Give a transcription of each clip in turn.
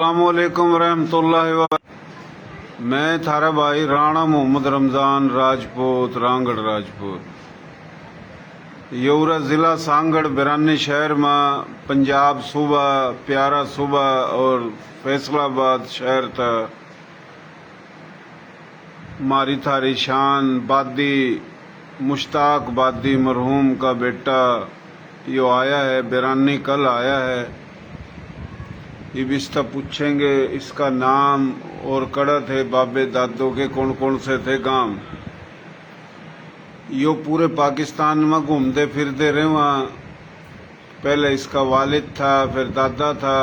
अस्सलामुअलैकुम रहमतुल्लाहि व मैं थारा भाई राणा मोहम्मद रमजान राजपूत रांगड़ राजपूत यौरा जिला सांगड़ बिरानी शहर में पंजाब सूबा प्यारा सूबा और फैसलाबाद शहर था मारी थारी शान बादी मुश्ताक बादी मरहूम का बेटा यो आया है बिरानी कल आया है। अब इसका पूछेंगे इसका नाम और कड़ा थे बाबे दादों के कौन कौन से थे गांव। यो पूरे पाकिस्तान में घूमते फिरते रहे। वहाँ पहले इसका वालिद था फिर दादा था।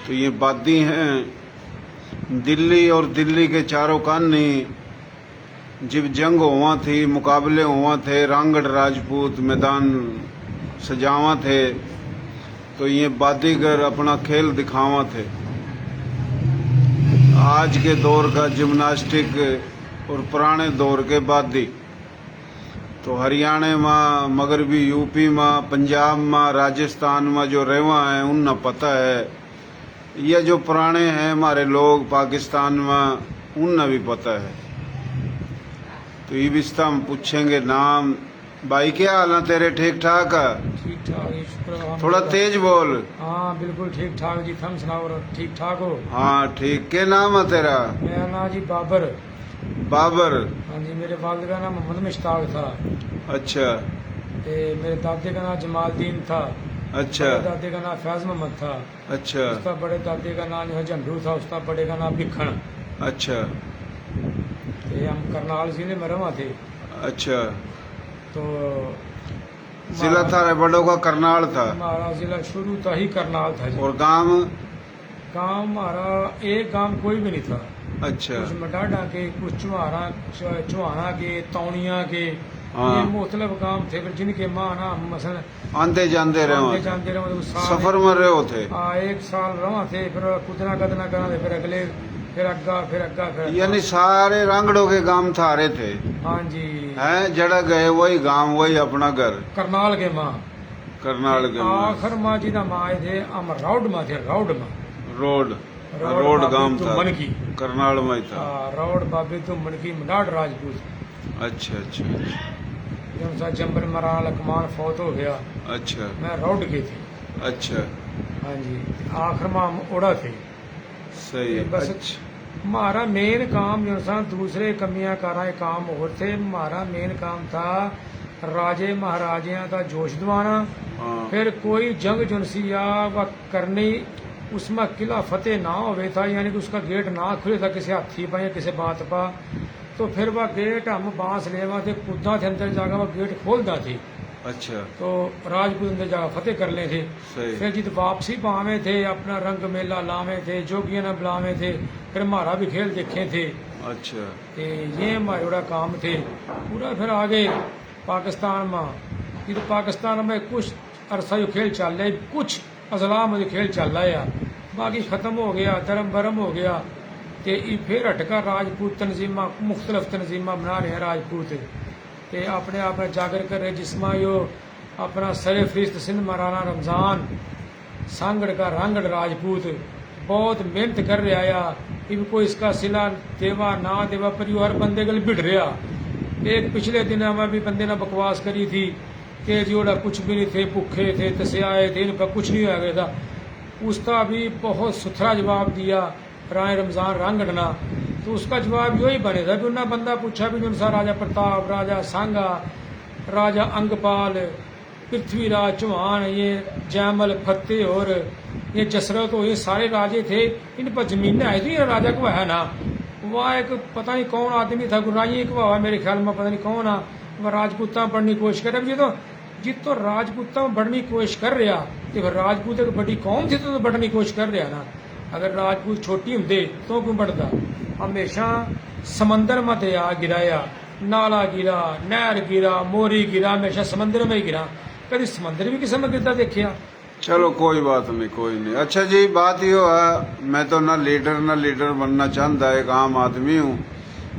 तो ये बादी हैं दिल्ली और दिल्ली के चारों कानी जब जंग हुआ थी मुकाबले हुआ थे रांगड़ राजपूत मैदान सजावा थे तो ये बादीगर अपना खेल दिखावा थे। आज के दौर का जिम्नास्टिक और पुराने दौर के बादी तो हरियाणा में मगरबी यूपी में पंजाब में राजस्थान में जो रहवा हैं उन्हें पता है। ये जो पुराने हैं हमारे लोग पाकिस्तान में उन्हें भी पता है। तो ये विस्ता हम पूछेंगे नाम। भाई क्या हाल है तेरे? ठीक ठाक है? ठीक ठाक शुक्र। थोड़ा तेज बोल। हाँ बिल्कुल ठीक ठाक जी। थम सुनाओ ठीक ठाक हो? हाँ ठीक। क्या नाम है तेरा? मेरा नाम जी बाबर। बाबर। हाँ जी मेरे वालिद का नाम मोहम्मद मुश्ताक था। अच्छा। ते मेरे दादे का नाम जमालदीन था। अच्छा। बड़े दादे का नाम फैज मोहम्मद था। अच्छा। उसका बड़े दादे का नाम झंडू था। उसका बड़े का नाम भिखन। अच्छा। ते हम करनाल जिले में रवा थे। अच्छा। तो जिला था बड़ों का करनाल था। हमारा जिला शुरू तो ही करनाल था जी। और गांव? गांव हमारा एक गांव कोई भी नहीं था। अच्छा। कुछ मडाडा के कुछ चुहाना के तौनिया के हाँ। ये मुख्तलिफ काम थे फिर जिनके माँ ना मसन आंते जानते रहे सफर में रहे थे। एक साल रवा थे फिर कुदना कदना करा थे फिर अगले फिर अग्गा यानी सारे रांगड़ों के गांव थारे थे। हाँ जी। हैं जड़ा गए वही गांव वही अपना घर करनाल के माँ। करनाल के माँ आखिर माँ जी का माँ थे हम राउड में थे। राउड में रोड गांव था मन की करनाल में ही था। राउड बाबे तो मन की मडाड राजपूत। अच्छा अच्छा। जब सा जंबर मरा लकमान फौत हो गया। अच्छा। मैं राउड के थे। अच्छा। हाँ जी आखिर में हम ओड़ा थे। सही है। बस अच्छा। हमारा मेन काम जो था दूसरे कमियां कारा काम और थे। हमारा मेन काम था राजे महाराजियां का जोश दिवाना। हाँ। फिर कोई जंग जुनसी या वह करनी उसमें किला फतेह ना होवे था यानी कि उसका गेट ना खुले था किसी हाथी पा या किसी बात पा। तो फिर वह गेट हम बांस लेवा थे कूदा थे अंदर जाकर वह गेट खोलता थी। अच्छा। तो राजपूत अंदर जाकर फतेह कर ले थे। फिर जित वापसी पावे थे अपना रंग मेला लावे थे जोगिया न बुलावे थे फिर हमारा भी खेल देखे थे। अच्छा। ते ये हमारे बड़ा काम थे पूरा। फिर आगे पाकिस्तान में ये तो पाकिस्तान में कुछ अरसा जो खेल चल रहा है कुछ अजला में जो खेल चल रहा है बाकी खत्म हो गया धर्म भरम हो गया। ते फिर हटका राजपूत तनजीमा मुख्तलिफ तनजीमा बना रहे हैं राजपूत ते अपने आप जागर कर रहे जिसमें यो अपना सरे फरिश्त सिंध महाराणा रमजान सांगड़ का रांगड़ राजपूत बहुत मेहनत कर रहा है। इब कोई इसका सिला देवा ना देवा पर यू हर बंदे गल बिठ रहा। एक पिछले दिन में भी बंदे ने बकवास करी थी कि जोड़ा कुछ भी नहीं थे भूखे थे तस्याए थे इन पर कुछ नहीं हो गया था। उसका भी बहुत सुथरा जवाब दिया राय रमजान रांगड़ना। तो उसका जवाब यही बने था कि उन्हें बंदा पूछा भी उनसा राजा प्रताप राजा सांगा राजा अंगपाल पृथ्वीराज चौहान ये जयमल फतेह और ये जसरत हो ये सारे राजे थे इन पर जमीनें आई थी राजा को है ना। वह एक पता नहीं कौन आदमी था गुराई एक हुआ मेरे ख्याल में पता नहीं कौन आ वह राजपूता बढ़ने की कोशिश कर रहा। जितो राजपूता बढ़ने की कोशिश कर रहा तो फिर राजपूत एक बड़ी कौम थी तो बढ़ने की कोशिश कर रहा ना। अगर राजपूत छोटी होंगे तो क्यों बढ़ता। हमेशा समंदर में आ गिराया नाला गिरा नहर गिरा मोरी गिरा हमेशा समंदर में ही गिरा कभी समंदर भी किसी में गिरता देखिया। चलो कोई बात नहीं कोई नहीं। अच्छा जी बात यो है मैं तो ना लीडर बनना चाहता एक आम आदमी हूँ।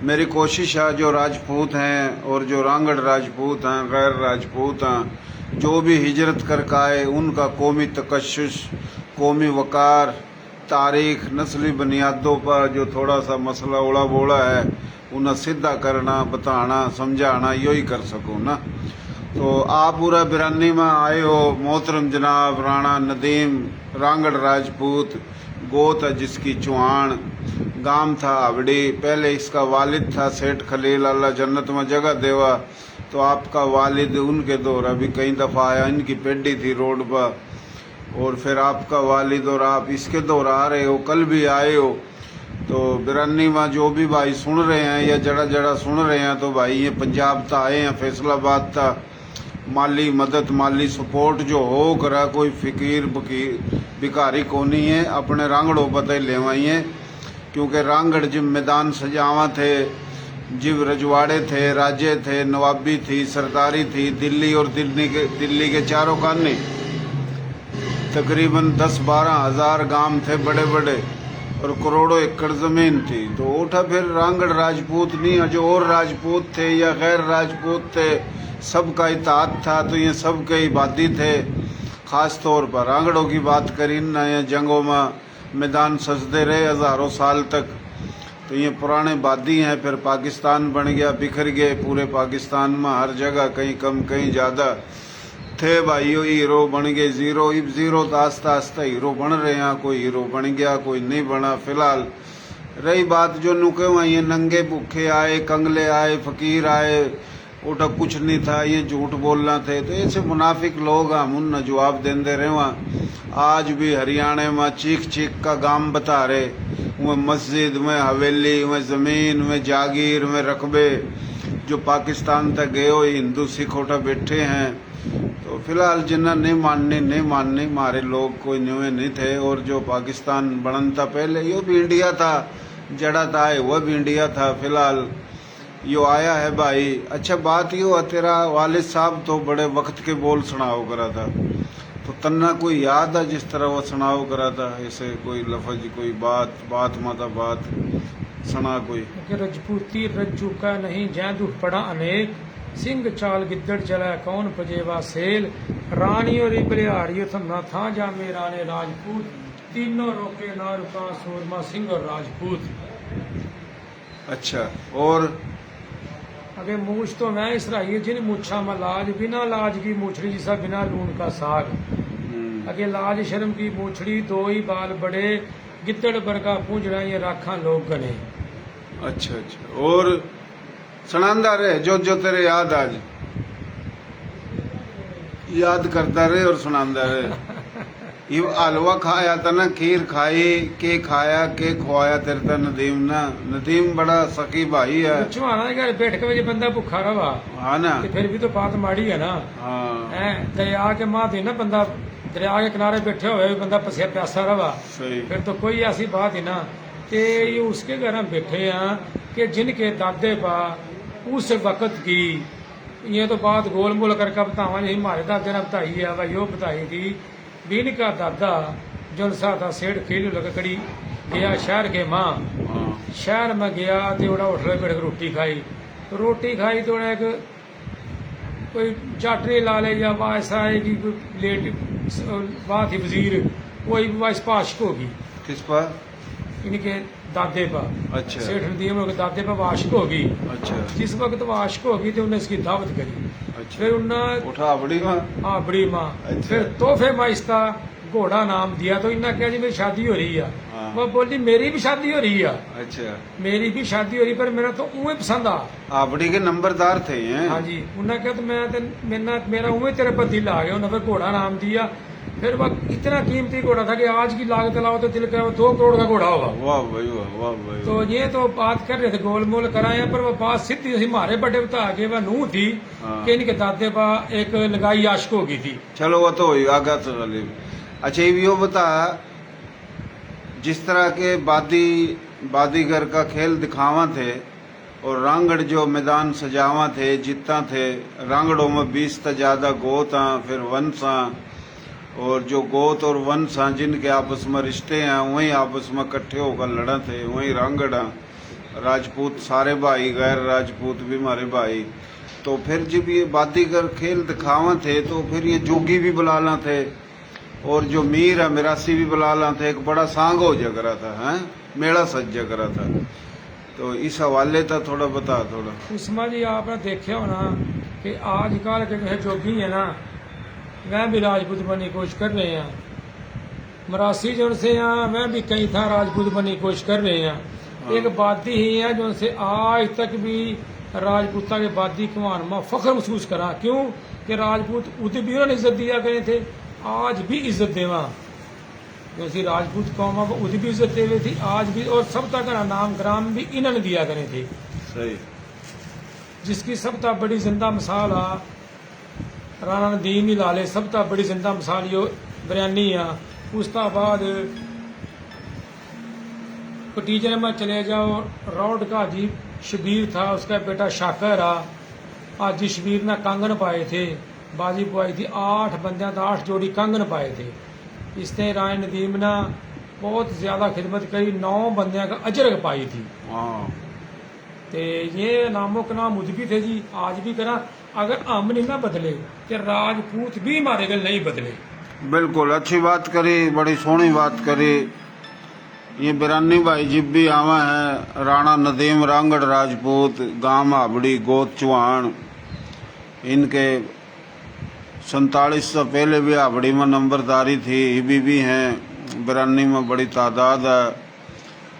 मेरी कोशिश है जो राजपूत हैं और जो रांगड़ राजपूत हैं गैर राजपूत हैं जो भी हिजरत करके आए उनका कौमी तकश्शुस कौमी वकार तारीख नस्ली बुनियादों पर जो थोड़ा सा मसला उड़ा बोला है उन्हें सीधा करना, बताना, समझाना, यो ही कर सकूँ ना। तो आप पूरा बिरानी में आए हो। मोहतरम जनाब राणा नदीम रांगड़ राजपूत, गोत है जिसकी चौहान, गांव था हावड़ी। पहले इसका वालिद था सेठ खलील, अल्लाह जन्नत में जगह देवा। तो आपका वालिद उनके दौर अभी कई दफ़ा आया, इनकी पेडी थी रोड पर, और फिर आपका वालिद और आप इसके दौर आ रहे हो, कल भी आए हो। तो बिरानी में जो भी भाई सुन रहे हैं या जड़ा जड़ा सुन रहे हैं, तो भाई ये पंजाब था आए हैं, फैसलाबाद था। माली मदद, माली सपोर्ट जो हो करा, कोई फिकीर भिखारी को नहीं है, अपने रांगड़ों पते लेवाई है। क्योंकि रांगड़ जिम मैदान सजावा थे, जिव रजवाड़े थे, राजे थे, नवाबी थी, सरदारी थी, दिल्ली और दिल्ली के चारों खाने तकरीबन 10-12 हज़ार गांव थे बड़े बड़े, और करोड़ों एकड़ जमीन थी। तो उठा फिर रांगड़ राजपूत नहीं, जो और राजपूत थे या गैर राजपूत थे, सबका इताअत था। तो ये सब के इबादी थे। ख़ास तौर पर रांगड़ों की बात करी ना, ये जंगों में मैदान सजदे रहे हज़ारों साल तक। तो ये पुराने बादी हैं। फिर पाकिस्तान बन गया, बिखर गए पूरे पाकिस्तान में, हर जगह कहीं कम कहीं ज़्यादा थे भाइयों। हीरो बन गए ज़ीरो, इब ज़ीरो तो आस्ता आस्ता हीरो बन रहे हैं। कोई हीरो बन गया, कोई नहीं बना। फिलहाल रही बात जो नुके हुए, ये नंगे भूखे आए, कंगले आए, फकीर आए, उठा कुछ नहीं था, ये झूठ बोलना थे। तो ऐसे मुनाफिक लोग हम उन जवाब देंदे रहे। वहाँ आज भी हरियाणा में चीख चीख का गांव बता रहे, वह मस्जिद में, हवेली में, ज़मीन में, जागीर में, रकबे जो पाकिस्तान तक गए हो, हिंदू सिख उठा बैठे हैं। तो फिलहाल जिन्ना नहीं मानने मारे लोग कोई न्यूए नहीं थे। और जो पाकिस्तान बनता पहले यो भी इंडिया था, जड़ा था वह भी इंडिया था। फिलहाल यो आया है भाई। अच्छा बात यो है, तेरा वालिद साहब तो बड़े वक्त के बोल सुनाओ करा था, तो तन्ना कोई याद है जिस तरह वो सुनाओ करा था? ऐसे कोई लफज, कोई बात माता बात सुना कोई। रजपूती रज्जू का नहीं जै दुख पड़ा अनेक, सिंह चाल गिद्दड़ चला कौन पजेवा सेल, रानियों री बलिहारियों थम ना था जा मेरा ने राजपूत, तीनों रोके ना रुका सूरमा सिंह और राजपूत। अच्छा, और अगे मूछ तो मैं इसराइल जिन मूछा में लाज, बिना लाज की मूछड़ी जिसा बिना लून का साग। अगे लाज शर्म की मूछड़ी, दो ही बाल बड़े, गिद्दड़ बरका पूंजड़ा ये राखा लोग गने। अच्छा, और सुनांदा रहे जो जो तेरे याद आज, याद करता रहे और सुनांदा रहे। ये हलवा खाया था ना, खीर खाई, के खाया, के खुआया तेरे ता नदीम ना। नदीम बड़ा सखी भाई है। चुहाना घर बैठ के वजह बंदा भुखा रहा, हाँ ना, फिर भी तो बात माड़ी है ना। हाँ, दरिया के माँ थी ना, बंदा दरिया के किनारे बैठे हुए बंदा पसिया प्यासा रहा, फिर तो कोई ऐसी बात ही ना। ते ये उसके घर हम बैठे हैं कि जिनके दादे पा उस वक्त की, ये तो बात गोल मोल करके बतावा, यही हमारे दादे ने बताई है, वह यो बताई थी भी इनका दादा जुलसा था सेठ खेल लकड़ी गया शहर के माँ, शहर में गया तो होटल बैठ रोटी खाई, तो रोटी खाई तो एक कोई जाटरी ला ले या वायस आएगी, कोई लेट बात ही वजीर, कोई वाइस पाशक होगी। किस पर? इनके दादे पर। अच्छा, सेठ नदीम के दादे पर वाशक होगी। अच्छा, जिस वक्त वाशक होगी तो उन्हें इसकी दावत करी। अच्छा, फिर उन्हें उठा बड़ी माँ, हाँ बड़ी माँ, अच्छा। फिर तोहफे में इसका घोड़ा नाम दिया। तो इन्हें क्या जी मेरी शादी हो रही है, हाँ। वह बोली मेरी भी शादी हो रही है। अच्छा, मेरी भी शादी हो रही, पर मेरा तो उन्हें पसंद आ। आपड़ी के नंबरदार थे हैं? हाँ जी, उन्हें क्या, तो मेरा उन्हें तेरे पर दिल आ गया। उन्हें फिर घोड़ा नाम दिया। फिर वह इतना कीमती घोड़ा था कि आज की लागत लाओ तो दिल का 2 करोड़ का घोड़ा होगा। वाह भाई वाह, वाह भाई। तो ये तो बात कर रहे थे गोल मोल कराए, पर वह बात सीधी थी हमारे बड़े बता के वह नूह थी, हाँ। कि इनके दादे पा एक लगाई आशिक होगी थी। चलो वो तो हुई आगा तो गली। अच्छा, ये भी वो बता, जिस तरह के बादीगर का खेल दिखावा थे और रांगड़ जो मैदान सजावा थे, जितना थे रांगड़ों में 20 से ज्यादा गोत, फिर वंशा, और जो गोत और वंश हैं जिनके आपस में रिश्ते हैं, वही आपस में इकट्ठे होकर लड़ा थे, वही रांगड़ राजपूत सारे भाई, गैर राजपूत भी हमारे भाई। तो फिर जब ये बादीगर खेल दिखावा थे तो फिर ये जोगी भी बुलाना थे, और जो मीर है मिरासी भी बुला ला था, एक बड़ा सांग हो जा करा था, हैं मेला सज्जा करा था। तो इस हवाले था थोड़ा बता थोड़ा। उसमें जी आपने देखा होना कि आजकल के जो जोगी है ना, वह भी राजपूत बनने की कोशिश कर रहे हैं। मरासी जो से हैं वह भी कई था राजपूत बनने की कोशिश कर रहे हैं। एक बादी ही है जो से आज तक भी राजपूता के बादी कमान में फख्र महसूस करा। क्यों कि राजपूत उधर भी उन्होंने इज्जत दिया करे थे, आज भी इज्जत देवा। जो सी राजपूत कौम है उधर भी इज्जत दे थी आज भी, और सब तक का नाम ग्राम भी इन्होंने दिया करे थे। सही। जिसकी सब तक बड़ी जिंदा मिसाल आ राणा नदीम ही ला ले, सब तक बड़ी जिंदा मिसाल यो बिरयानी आ। उस तो बाद कटीजर में चले जाओ, रौड का हाजी शबीर था, उसका बेटा शाकर आ। हाजी शबीर ने कंगन पाए थे, बाजी पवाई थी 8 बंदियां तो 8 जोड़ी कंगन पाए थे। इसने राणा नदीम ने बहुत ज्यादा खिदमत करी, 9 बंदियां का अजरक पाई थी। हाँ ते ये नामो का नाम उद भी थे जी, आज भी करा। अगर हम नहीं ना बदले तो राजपूत भी हमारे गल नहीं बदले। बिल्कुल अच्छी बात करी, बड़ी सोहनी बात करी। ये बिरानी भाई जिब भी आवा है, राणा नदीम रांगड़ राजपूत, गांव हाबड़ी, गोत चौहान। इनके 47 से पहले भी हाबड़ी में नंबरदारी थी, अभी भी हैं। बिरानी में बड़ी तादाद है।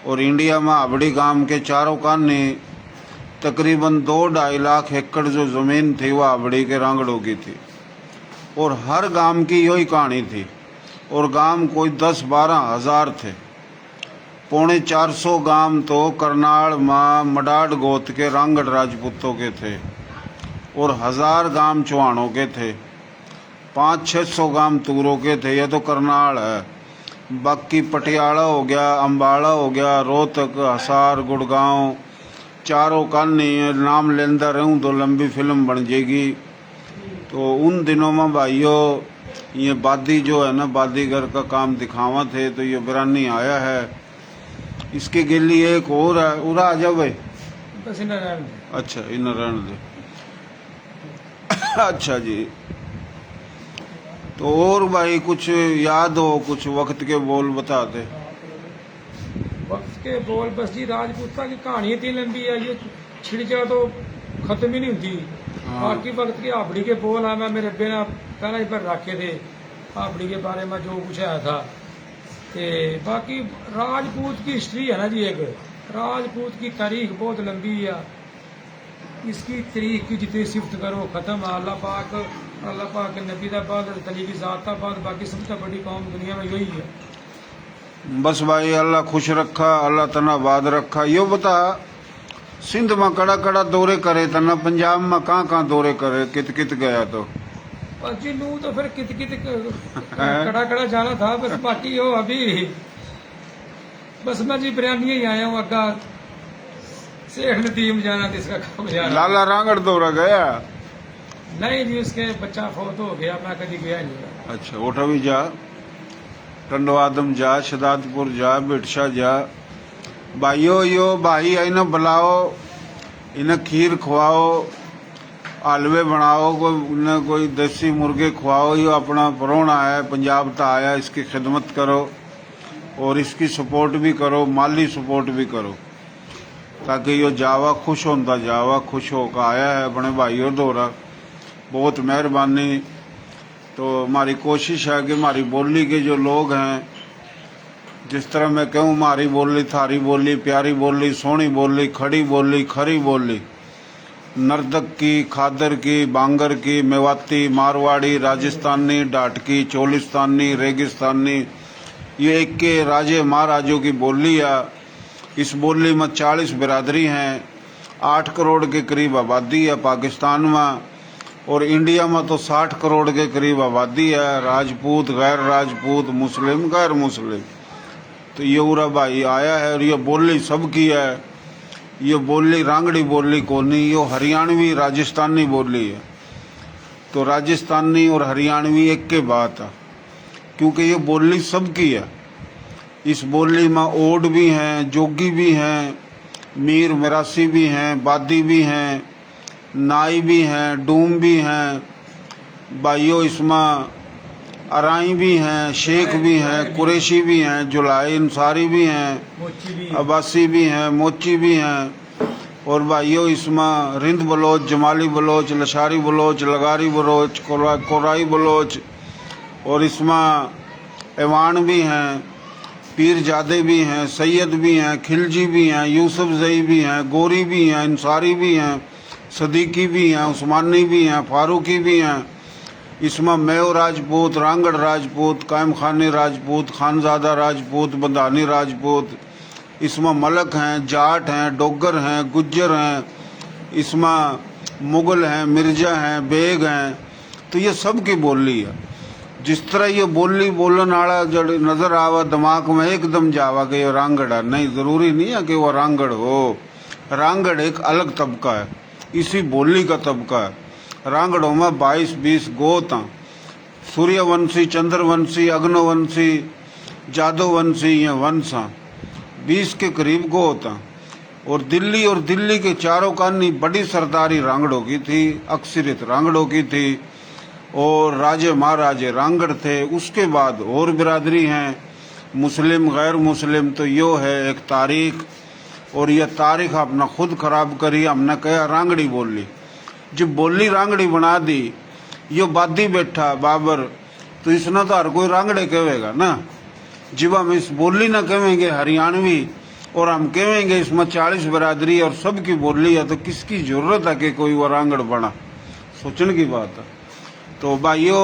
और इंडिया में हाबड़ी गांव के चारों कानी तकरीबन 2-2.5 लाख एकड़ जो जमीन थी वह हाबड़ी के रांगड़ों की थी। और हर गांव की यही कहानी थी। और गांव कोई 10-12 हजार थे। 450 गांव तो करनाल में मडाड गोत के रांगड़ राजपूतों के थे। और 1000 गांव चौहानों के थे। 500-600 गांव तूरों के थे। यह तो करनाल है। बाकी पटियाला हो गया, अम्बाला हो गया, रोहतक, हिसार, गुड़गांव, चारों कानी नाम लेंदा रहूं तो लंबी फिल्म बन जाएगी। तो उन दिनों में भाइयों ये बादी जो है ना, बादीगर का काम दिखावा थे। तो ये बिरानी आया है। इसके गिली एक और है, उरा आ जाओ भाई। बस इन्हें रहने दे। अच्छा इन रहने दे। अच्छा जी। तो और भाई कुछ याद हो, कुछ वक्त के बोल बता दे। वक्त के बोल बस जी, राजपूता की कहानी इतनी लंबी है, ये छिड़ जाए तो खत्म ही नहीं होती। हाँ। बाकी वक्त की हाबड़ी के बोल है, मैं मेरे बेना पहले ही पर रखे थे हाबड़ी के बारे में जो कुछ आया था। ते बाकी राजपूत की हिस्ट्री है ना जी, एक राजपूत की तारीख बहुत लंबी है। इसकी तारीख की जितनी सिफत करो खत्म है। अल्लाह पाक के नबी दा बाद, तली की ज़ात दा बाद, बाकी सबसे बड़ी कौम दुनिया में यही है। बस भाई अल्लाह खुश रखा, अल्लाह तना बाद रखा। यो बता सिंध में कड़ा कड़ा दौरे करे तना, पंजाब में कहाँ दौरे करे, कित कित गया तो? और जी नू तो फिर कित कित कड़ा कड़ा जाना था। बस बाकी हो अभी बस मैं जी बिरयानी ही आया हूँ। अग्गा सेठ नदीम जाना तो इसका काम जाना। लाला रांगड़ दौरा गया? नहीं जी, उसके बच्चा फौत हो गया, मैं कभी गया नहीं। अच्छा उठा भी जा, टंडो आदम जा, शदादपुर जा, बिटशा जा। भाइयों यो भाई इन्हें बुलाओ, इन्हें खीर खुआओ, हलवे बनाओ, कोई देसी मुर्गे खुआओ। यो अपना परोना है, पंजाब ता आया, इसकी खिदमत करो और इसकी सपोर्ट भी करो, माली सपोर्ट भी करो, ताकि यो जावा खुश होता जावा, खुश होकर आया है अपने भाइयों दौरा। बहुत मेहरबानी। तो हमारी कोशिश है कि हमारी बोली के जो लोग हैं, जिस तरह मैं कहूँ हमारी बोली थारी बोली, प्यारी बोली, सोहनी बोली, खड़ी बोली, खरी बोली, नर्दक की, खादर की, बांगर की, मेवाती, मारवाड़ी, राजस्थानी, डाटकी, चोलिस्तानी, रेगिस्तानी, ये एक के राजे महाराजों की बोली है। इस बोली में 40 बिरादरी हैं। 8 करोड़ के करीब आबादी है पाकिस्तान में। और इंडिया में तो 60 करोड़ के करीब आबादी है, राजपूत, गैर राजपूत, मुस्लिम, गैर मुस्लिम। तो ये उरा भाई आया है और ये बोली सबकी है। ये बोली रांगड़ी बोली को नहीं, ये हरियाणवी राजस्थानी बोली है। तो राजस्थानी और हरियाणवी एक के बात है, क्योंकि ये बोली सबकी है। इस बोली में ओड भी हैं, जोगी भी हैं, मीर मिरासी भी हैं, बादी भी हैं, नाई भी हैं, डूम भी हैं। भाइयों इसमें अराई भी हैं, शेख भी हैं, कुरैशी भी हैं, जुलाई अंसारी भी हैं, मोची भी अब्बासी भी हैं, मोची भी हैं। और भाइयों इसमें रिंद बलोच, जमाली बलोच, लशारी बलोच, लगारी बलोच, कोराई बलोच, और इसमें एवान भी हैं, पीरजादे भी हैं, सैयद भी हैं, खिलजी भी हैं, यूसुफ जई भी हैं, गोरी भी हैं, अंसारी भी हैं, सदीकी भी हैं, उस्मानी भी हैं, फारूकी भी हैं। इसमें मेव राजपूत, रांगड़ राजपूत, कायम खानी राजपूत, खानजादा राजपूत, बंदानी राजपूत, इसमें मलक हैं, जाट हैं, डोगर हैं, गुज्जर हैं, इसमें मुगल हैं, मिर्जा हैं, बेग हैं। तो ये सब की बोली है। जिस तरह ये बोली बोलन वाला जब नजर आवा दिमाग में एकदम जावा कि ये रांगड़ है, नहीं, जरूरी नहीं है कि वो रांगड़ हो। रांगड़ एक अलग तबका है, इसी बोली का तबका है। रांगड़ों में 22-20 गोत हैं, सूर्यवंशी, चंद्रवंशी, अग्नवंशी, जादववंशी, ये वंश हैं, 20 के करीब गोत हैं। और दिल्ली के चारों कानी बड़ी सरदारी रांगड़ों की थी, अक्सरियत रांगड़ों की थी, और राजे महाराजे रांगड़ थे। उसके बाद और बिरादरी हैं, मुस्लिम, गैर मुस्लिम। तो यो है एक तारीख, और यह तारीख आपने खुद खराब करी। हमने कहा रांगड़ी बोली, जब बोली रांगड़ी बना दी, यो बादी बैठा बाबर, तो इसने तो हर कोई रांगड़े कहेगा ना। जब हम इस बोली ना कहेंगे हरियाणवी, और हम कहेंगे इसमें 40 बिरादरी और सबकी बोली है, तो किसकी जरूरत है कि कोई वो रांगड़ बना? सोचने की बात है। तो भाइयों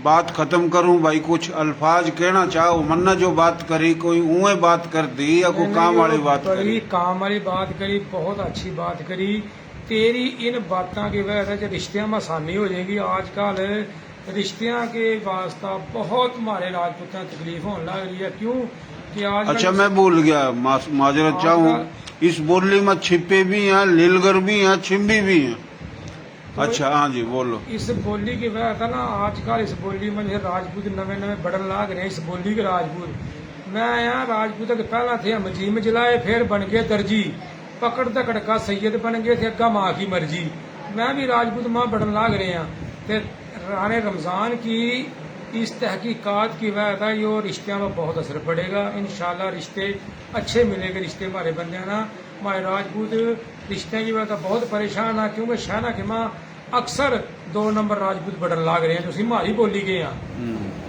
बात खत्म करूं, भाई कुछ अल्फाज कहना चाहो? मन्ना जो बात करी कोई ऊए बात कर दी या कोई काम वाली बात करी? काम वाली बात करी, बहुत अच्छी बात करी। तेरी इन बातों की वजह से रिश्तियों में आसानी हो जाएगी। आजकल रिश्तियों के वास्ता बहुत हमारे राजपूतों तकलीफ होने लग रही है। क्यों कि आज अच्छा मैं भूल गया, माजरत चाहूँ, इस बोली में छिपे भी हैं, लीलगर भी हैं, छिम्बी भी हैं। अच्छा हाँ जी बोलो। इस बोली की वजह था ना, आजकल इस बोली में जो राजपूत नवे नवे बढ़न लाग रहे हैं इस बोली के राजपूत। मैं यहाँ राजपूत के पहला थे मजीम जलाए, फिर बन गए दर्जी, पकड़ दकड़ का सैयद बन गए थे, अग्गा माँ की मर्जी। मैं भी राजपूत माँ बढ़न लाग रहे हैं। फिर राने रमजान की इस तहकीकात की वजह था यो रिश्तियों में बहुत असर पड़ेगा। इंशाल्लाह रिश्ते अच्छे मिलेंगे। रिश्ते हमारे बंदे ना, हमारे राजपूत रिश्ते की वजह से बहुत परेशान है, क्योंकि शहना के माँ अक्सर 2 नंबर राजपूत बढ़न लाग रहे हैं, जो हमारी बोली के यहाँ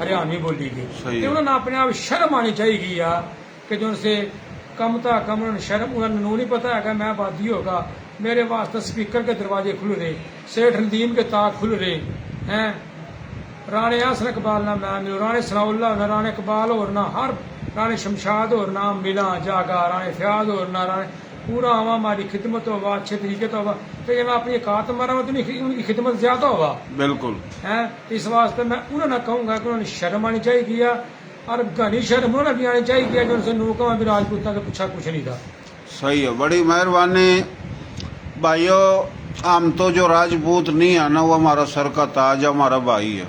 हरियाणवी बोली के। तो उन्होंने अपने आप शर्म आनी चाहिए यार, कि जो उनसे कम था कम उन्होंने शर्म, उन्होंने नहीं पता है कि मैं आबादी होगा, मेरे वास्ते स्पीकर के दरवाजे खुल रहे, सेठ नदीम के ताक खुल रहे हैं, राणे हसन इकबाल ना मैं मिलो, राणे सनाउल्ला ना, राणे इकबाल और ना, हर राणे शमशाद और ना मिला जागा, राणे फयाज और ना, राणे पूरा आवा हमारी खिदमत होगा, अच्छे तरीके तो होगा। तो ये मैं अपनी औकात मारा तो उनकी खिदमत ज्यादा होगा। बिल्कुल है। इस वास्ते मैं उन्होंने कहूंगा कि उन्होंने शर्म आनी चाहिए किया, और घनी शर्म उन्होंने भी आनी चाहिए किया, जो उनसे नौका में भी राजपूता के पूछा कुछ नहीं था। सही है, बड़ी मेहरबानी भाइयों। हम तो जो राजपूत नहीं है ना, वो हमारा सर का ताज, हमारा भाई है।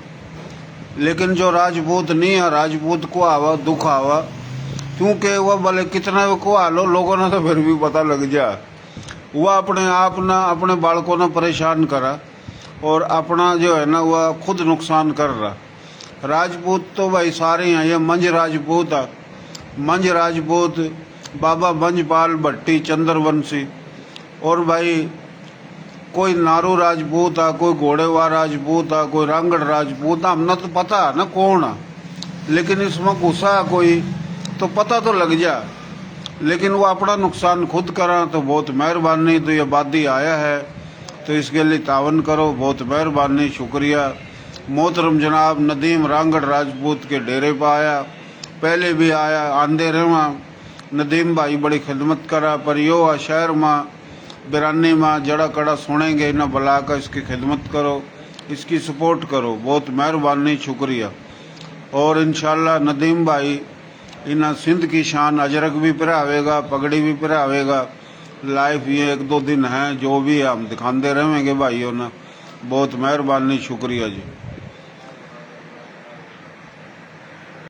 लेकिन जो राजपूत नहीं है, राजपूत को आवा दुख आवा, क्योंकि वह भले कितना को आलो, लोगों ने तो फिर भी पता लग जा। वह अपने आप ना अपने बालकों ने परेशान करा, और अपना जो है ना वह खुद नुकसान कर रहा। राजपूत तो भाई सारे हैं। ये मंझ राजपूत है, मंझ राजपूत, बाबा मंझपाल भट्टी चंद्रवंशी, और भाई कोई नारू राजपूत है, कोई घोड़ेवार राजपूत है, कोई रांगड़ राजपूत है। हमने तो पता है ना कौन है, लेकिन इसमें गुस्सा कोई तो पता तो लग जा, लेकिन वो अपना नुकसान खुद करा। तो बहुत मेहरबानी। तो ये बादी आया है तो इसके लिए तावन करो, बहुत मेहरबानी, शुक्रिया। मोहतरम जनाब नदीम रांगड़ राजपूत के डेरे पर आया, पहले भी आया, आंदे रहा। नदीम भाई बड़ी खिदमत करा, पर यो आ शहर में बिरानी में जड़ा कड़ा सुनेंगे ना, बुला कर इसकी खिदमत करो, इसकी सपोर्ट करो। बहुत मेहरबानी, शुक्रिया। और इंशाल्लाह नदीम भाई इन सिंध की शान अजरक भी पहरावेगा, पगड़ी भी पहरावेगा। लाइफ ये 1-2 दिन हैं, जो भी है हम दिखाते रहेंगे भाइयों ने। बहुत मेहरबानी, शुक्रिया जी।